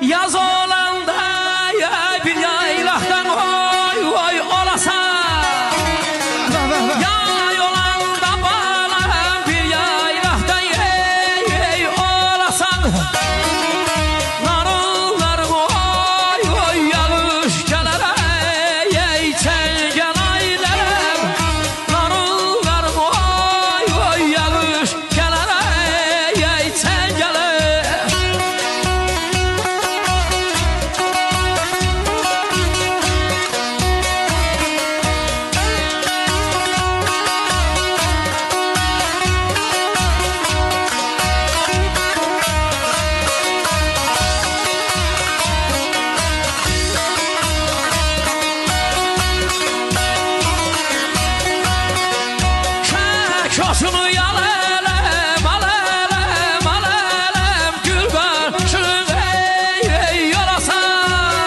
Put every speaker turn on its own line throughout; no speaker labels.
Yaz olanda ya bir yaylaqdan oy oy olasan. Yay olanda balam bir yaylaqdan ey olasan. Narıllarım oy oy yağış gələr ey çəngəl aylərəm. Narıllarım oy oy yağış gələr ey çəngəl. Şaşını yalelem, alelem, alelem, gül başın ey yolasan.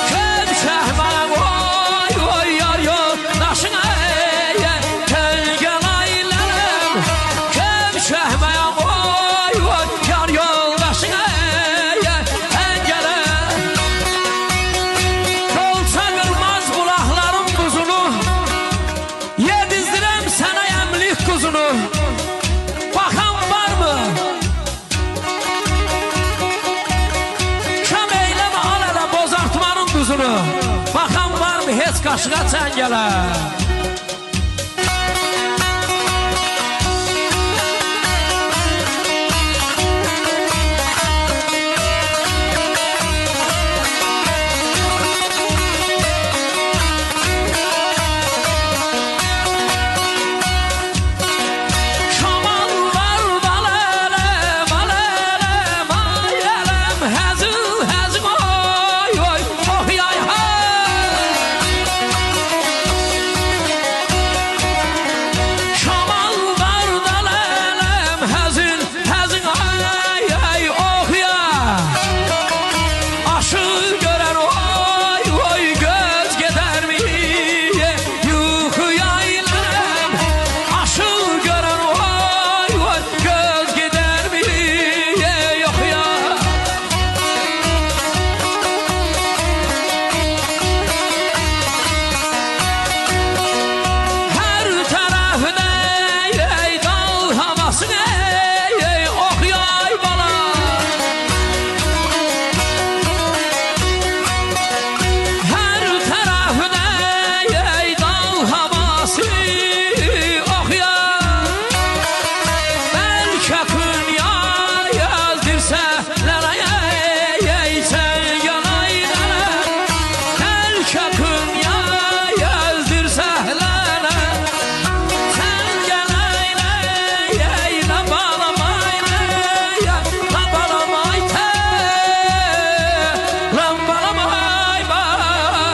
Kömşehmem oy oy yar yoldaşın ey çengel aylerem. Kömşehmem oy oy yar yoldaşın ey çengel. Yol çağırmaz kulaklarım buzunu, yedizdirem sana yemlik kuzunu. Bakan var mı? Şam eyleme al hele bozartmanın kuzunu. Bakan var mı hiç kaşığa çengele?